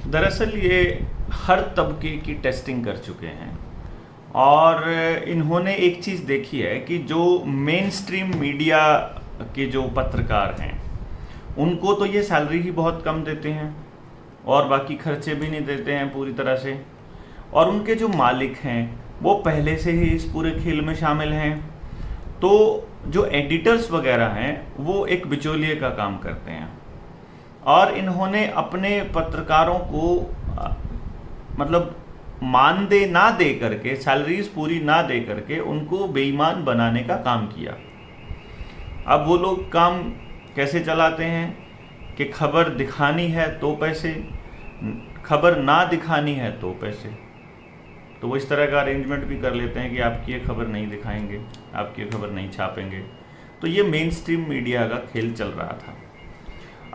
दरअसल ये हर तबके की टेस्टिंग कर चुके हैं और इन्होंने एक चीज़ देखी है कि जो मेन स्ट्रीम मीडिया के जो पत्रकार हैं उनको तो ये सैलरी ही बहुत कम देते हैं और बाकी खर्चे भी नहीं देते हैं पूरी तरह से, और उनके जो मालिक हैं वो पहले से ही इस पूरे खेल में शामिल हैं। तो जो एडिटर्स वगैरह हैं वो एक बिचौलिए का काम करते हैं और इन्होंने अपने पत्रकारों को मतलब मानदेय ना दे करके, सैलरीज पूरी ना दे करके उनको बेईमान बनाने का काम किया। अब वो लोग काम कैसे चलाते हैं कि खबर दिखानी है तो पैसे, खबर ना दिखानी है तो पैसे। तो वो इस तरह का अरेंजमेंट भी कर लेते हैं कि आपकी ये खबर नहीं दिखाएंगे, आपकी ये खबर नहीं छापेंगे। तो ये मेन स्ट्रीम मीडिया का खेल चल रहा था।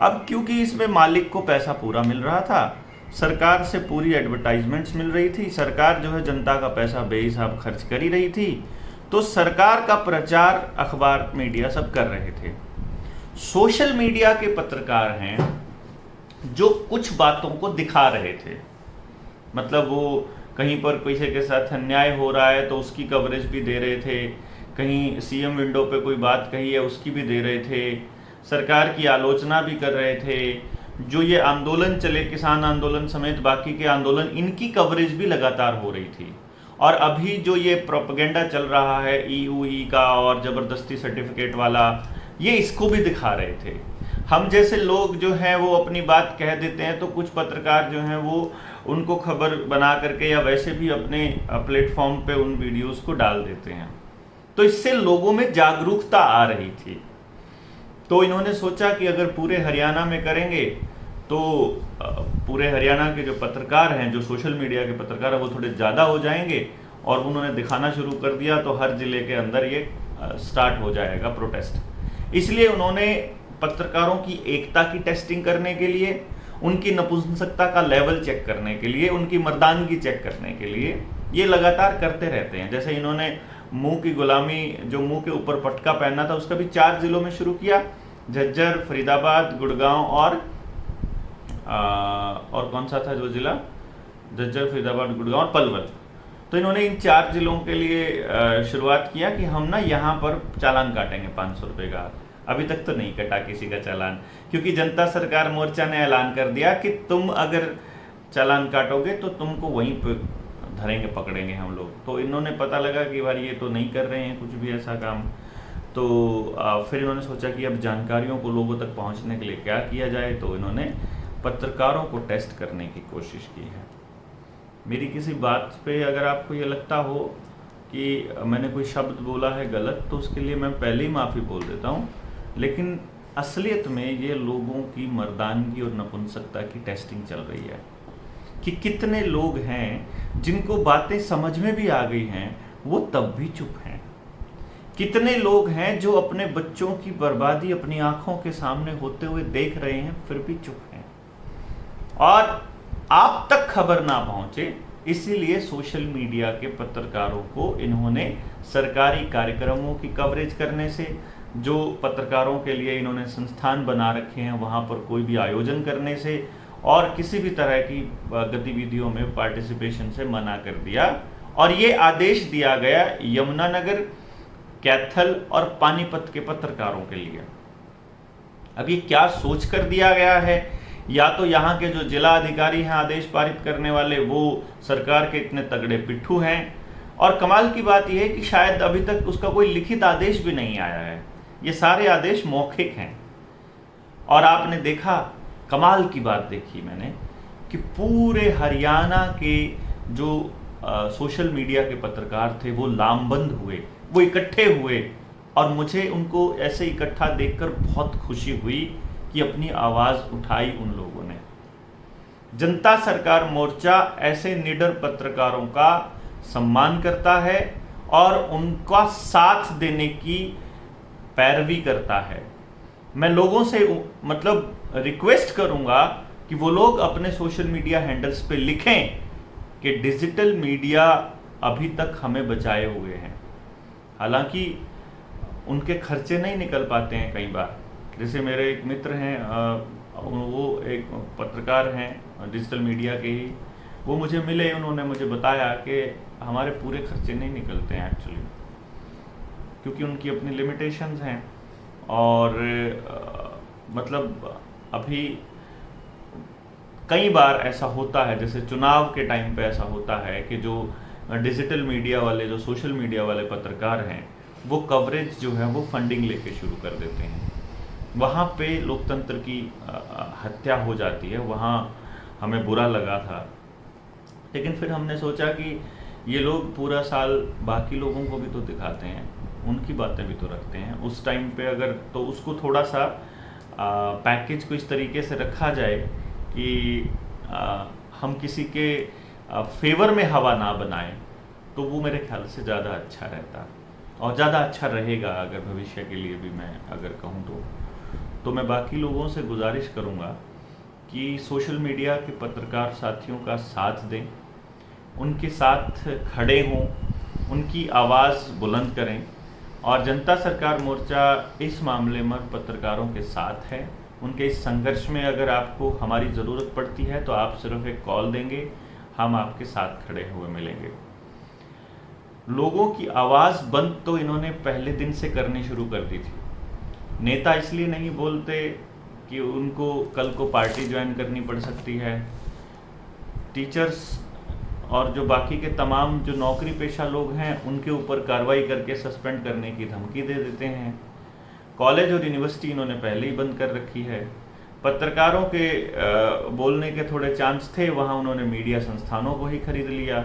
अब क्योंकि इसमें मालिक को पैसा पूरा मिल रहा था, सरकार से पूरी एडवर्टाइजमेंट्स मिल रही थी, सरकार जो है जनता का पैसा बेहिसाब खर्च कर ही रही थी, तो सरकार का प्रचार अखबार मीडिया सब कर रहे थे। सोशल मीडिया के पत्रकार हैं जो कुछ बातों को दिखा रहे थे, मतलब वो कहीं पर किसी के साथ अन्याय हो रहा है तो उसकी कवरेज भी दे रहे थे, कहीं सीएम विंडो पे कोई बात कही है उसकी भी दे रहे थे, सरकार की आलोचना भी कर रहे थे। जो ये आंदोलन चले, किसान आंदोलन समेत बाकी के आंदोलन, इनकी कवरेज भी लगातार हो रही थी। और अभी जो ये प्रोपेगेंडा चल रहा है ईयूई का और ज़बरदस्ती सर्टिफिकेट वाला, ये इसको भी दिखा रहे थे। हम जैसे लोग जो हैं वो अपनी बात कह देते हैं तो कुछ पत्रकार जो हैं वो उनको खबर बना करके या वैसे भी अपने प्लेटफॉर्म पे उन वीडियोस को डाल देते हैं। तो इससे लोगों में जागरूकता आ रही थी। तो इन्होंने सोचा कि अगर पूरे हरियाणा में करेंगे तो पूरे हरियाणा के जो पत्रकार हैं, जो सोशल मीडिया के पत्रकार हैं, वो थोड़े ज़्यादा हो जाएंगे। और उन्होंने दिखाना शुरू कर दिया तो हर जिले के अंदर ये स्टार्ट हो जाएगा प्रोटेस्ट। इसलिए उन्होंने पत्रकारों की एकता की टेस्टिंग करने के लिए, उनकी नपुंसकता का लेवल चेक करने के लिए, उनकी मर्दानगी चेक करने के लिए ये लगातार करते रहते हैं। जैसे इन्होंने मुंह की गुलामी, जो मुंह के ऊपर पटका पहनना था, उसका भी 4 जिलों में शुरू किया, झज्जर, फरीदाबाद, गुड़गांव और कौन सा था जो जिला, झज्जर, फरीदाबाद, गुड़गांव और पलवल। तो इन्होंने इन 4 जिलों के लिए शुरुआत किया कि हम ना यहाँ पर चालान काटेंगे 500 रुपये का। अभी तक तो नहीं कटा किसी का चालान, क्योंकि जनता सरकार मोर्चा ने ऐलान कर दिया कि तुम अगर चालान काटोगे तो तुमको वहीं पर धरेंगे, पकड़ेंगे हम लोग। तो इन्होंने पता लगा कि भाई ये तो नहीं कर रहे हैं कुछ भी ऐसा काम। तो फिर इन्होंने सोचा कि अब जानकारियों को लोगों तक पहुंचने के लिए क्या किया जाए। तो इन्होंने पत्रकारों को टेस्ट करने की कोशिश की है। मेरी किसी बात पे अगर आपको ये लगता हो कि मैंने कोई शब्द बोला है गलत, तो उसके लिए मैं पहले ही माफ़ी बोल देता हूँ। लेकिन असलियत में ये लोगों की मर्दानगी और नपुंसकता की टेस्टिंग चल रही है कि कितने लोग हैं जिनको बातें समझ में भी आ गई हैं, वो तब भी चुप हैं। कितने लोग हैं जो अपने बच्चों की बर्बादी अपनी आंखों के सामने होते हुए देख रहे हैं, फिर भी चुप हैं। और आप तक खबर ना पहुंचे, इसीलिए सोशल मीडिया के पत्रकारों को इन्होंने सरकारी कार्यक्रमों की कवरेज करने से, जो पत्रकारों के लिए इन्होंने संस्थान बना रखे हैं वहां पर कोई भी आयोजन करने से और किसी भी तरह की गतिविधियों में पार्टिसिपेशन से मना कर दिया। और ये आदेश दिया गया यमुनानगर, कैथल और पानीपत के पत्रकारों के लिए। अब ये क्या सोच कर दिया गया है, या तो यहाँ के जो जिला अधिकारी हैं आदेश पारित करने वाले, वो सरकार के इतने तगड़े पिट्ठू हैं। और कमाल की बात यह है कि शायद अभी तक उसका कोई लिखित आदेश भी नहीं आया है, ये सारे आदेश मौखिक हैं। और आपने देखा, कमाल की बात देखी मैंने कि पूरे हरियाणा के जो सोशल मीडिया के पत्रकार थे वो लामबंद हुए, वो इकट्ठे हुए। और मुझे उनको ऐसे इकट्ठा देखकर बहुत खुशी हुई कि अपनी आवाज़ उठाई उन लोगों ने। जनता सरकार मोर्चा ऐसे निडर पत्रकारों का सम्मान करता है और उनका साथ देने की पैरवी करता है। मैं लोगों से मतलब रिक्वेस्ट करूंगा कि वो लोग अपने सोशल मीडिया हैंडल्स पे लिखें कि डिजिटल मीडिया अभी तक हमें बचाए हुए हैं। हालांकि उनके खर्चे नहीं निकल पाते हैं कई बार। जैसे मेरे एक मित्र हैं वो एक पत्रकार हैं डिजिटल मीडिया के ही, वो मुझे मिले, उन्होंने मुझे बताया कि हमारे पूरे खर्चे नहीं निकलते हैं एक्चुअली, क्योंकि उनकी अपनी लिमिटेशंस हैं। और मतलब अभी कई बार ऐसा होता है, जैसे चुनाव के टाइम पे ऐसा होता है कि जो डिजिटल मीडिया वाले, जो सोशल मीडिया वाले पत्रकार हैं, वो कवरेज जो है वो फंडिंग लेके शुरू कर देते हैं। वहाँ पे लोकतंत्र की हत्या हो जाती है। वहाँ हमें बुरा लगा था, लेकिन फिर हमने सोचा कि ये लोग पूरा साल बाकी लोगों को भी तो दिखाते हैं, उनकी बातें भी तो रखते हैं। उस टाइम पे अगर तो उसको थोड़ा सा पैकेज को इस तरीके से रखा जाए कि हम किसी के फेवर में हवा ना बनाएं, तो वो मेरे ख्याल से ज़्यादा अच्छा रहता और ज़्यादा अच्छा रहेगा। अगर भविष्य के लिए भी मैं अगर कहूँ तो मैं बाकी लोगों से गुजारिश करूँगा कि सोशल मीडिया के पत्रकार साथियों का साथ दें, उनके साथ खड़े हों, उनकी आवाज़ बुलंद करें। और जनता सरकार मोर्चा इस मामले में पत्रकारों के साथ है। उनके इस संघर्ष में अगर आपको हमारी ज़रूरत पड़ती है तो आप सिर्फ एक कॉल देंगे, हम आपके साथ खड़े हुए मिलेंगे। लोगों की आवाज़ बंद तो इन्होंने पहले दिन से करनी शुरू कर दी थी। नेता इसलिए नहीं बोलते कि उनको कल को पार्टी ज्वाइन करनी पड़ सकती है। टीचर्स और जो बाकी के तमाम जो नौकरी पेशा लोग हैं, उनके ऊपर कार्रवाई करके सस्पेंड करने की धमकी दे देते हैं। कॉलेज और यूनिवर्सिटी इन्होंने पहले ही बंद कर रखी है। पत्रकारों के बोलने के थोड़े चांस थे, वहाँ उन्होंने मीडिया संस्थानों को ही खरीद लिया।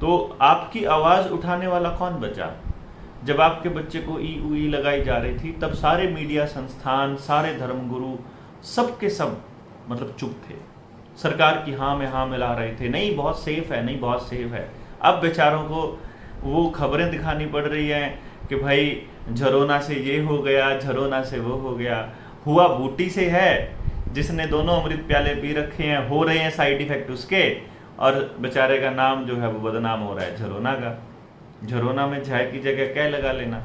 तो आपकी आवाज़ उठाने वाला कौन बचा? जब आपके बच्चे को ई उई लगाई जा रही थी, तब सारे मीडिया संस्थान, सारे धर्मगुरु, सब के सब मतलब चुप थे। सरकार की हाँ में हाँ मिला रहे थे, नहीं बहुत सेफ है, नहीं बहुत सेफ है। अब बेचारों को वो खबरें दिखानी पड़ रही हैं कि भाई झरोना से ये हो गया, झरोना से वो हो गया। हुआ बूटी से है, जिसने दोनों अमृत प्याले पी रखे हैं, हो रहे हैं साइड इफेक्ट उसके, और बेचारे का नाम जो है वो बदनाम हो रहा है झरोना का। झरोना में झाय की जगह क्या लगा लेना,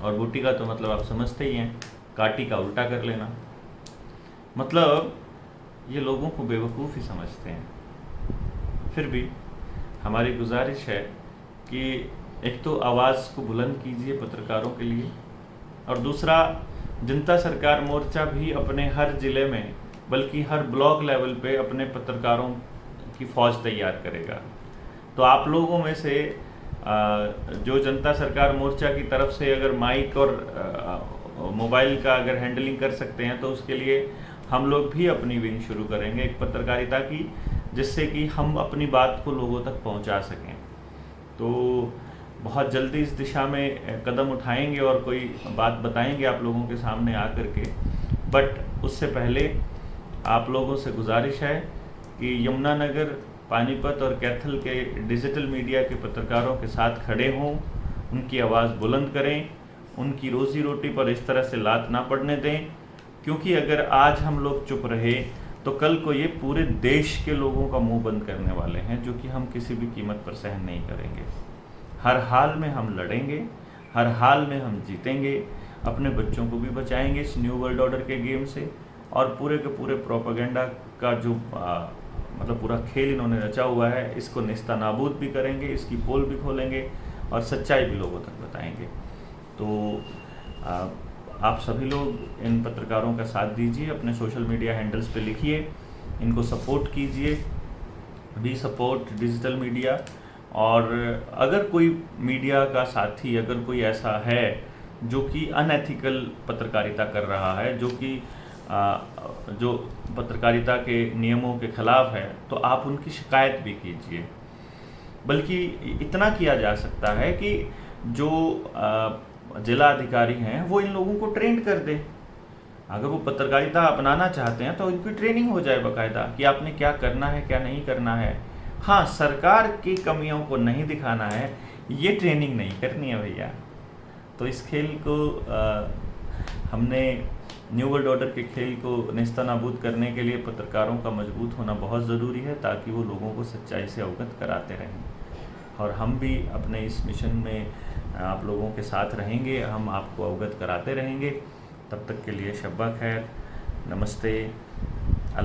और बूटी का तो मतलब आप समझते ही हैं, काटी का उल्टा कर लेना। मतलब ये लोगों को बेवकूफ़ ही समझते हैं। फिर भी हमारी गुजारिश है कि एक तो आवाज़ को बुलंद कीजिए पत्रकारों के लिए, और दूसरा जनता सरकार मोर्चा भी अपने हर ज़िले में, बल्कि हर ब्लॉक लेवल पे अपने पत्रकारों की फ़ौज तैयार करेगा। तो आप लोगों में से जो जनता सरकार मोर्चा की तरफ से अगर माइक और मोबाइल का अगर हैंडलिंग कर सकते हैं, तो उसके लिए हम लोग भी अपनी विंग शुरू करेंगे एक पत्रकारिता की, जिससे कि हम अपनी बात को लोगों तक पहुंचा सकें। तो बहुत जल्दी इस दिशा में कदम उठाएंगे और कोई बात बताएंगे आप लोगों के सामने आकर के। बट उससे पहले आप लोगों से गुजारिश है कि यमुनानगर, पानीपत और कैथल के डिजिटल मीडिया के पत्रकारों के साथ खड़े हों, उनकी आवाज़ बुलंद करें, उनकी रोज़ी रोटी पर इस तरह से लात ना पड़ने दें। क्योंकि अगर आज हम लोग चुप रहे तो कल को ये पूरे देश के लोगों का मुंह बंद करने वाले हैं, जो कि हम किसी भी कीमत पर सहन नहीं करेंगे। हर हाल में हम लड़ेंगे, हर हाल में हम जीतेंगे, अपने बच्चों को भी बचाएंगे इस न्यू वर्ल्ड ऑर्डर के गेम से। और पूरे के पूरे प्रोपेगेंडा का जो मतलब पूरा खेल इन्होंने रचा हुआ है, इसको नेस्ता नाबूद भी करेंगे, इसकी पोल भी खोलेंगे और सच्चाई भी लोगों तक बताएंगे। तो आप सभी लोग इन पत्रकारों का साथ दीजिए, अपने सोशल मीडिया हैंडल्स पे लिखिए, इनको सपोर्ट कीजिए, भी सपोर्ट डिजिटल मीडिया। और अगर कोई मीडिया का साथी, अगर कोई ऐसा है जो कि अनएथिकल पत्रकारिता कर रहा है, जो कि जो पत्रकारिता के नियमों के खिलाफ है, तो आप उनकी शिकायत भी कीजिए। बल्कि इतना किया जा सकता है कि जो जिला अधिकारी हैं वो इन लोगों को ट्रेंड कर दे। अगर वो पत्रकारिता अपनाना चाहते हैं तो इनकी ट्रेनिंग हो जाए बाकायदा कि आपने क्या करना है, क्या नहीं करना है। हाँ, सरकार की कमियों को नहीं दिखाना है, ये ट्रेनिंग नहीं करनी है भैया। तो इस खेल को हमने न्यू वर्ल्ड ऑर्डर के खेल को नेस्तनाबूद करने के लिए पत्रकारों का मजबूत होना बहुत ज़रूरी है, ताकि वो लोगों को सच्चाई से अवगत कराते रहें। और हम भी अपने इस मिशन में आप लोगों के साथ रहेंगे, हम आपको अवगत कराते रहेंगे। तब तक के लिए शब्बा खैर। नमस्ते।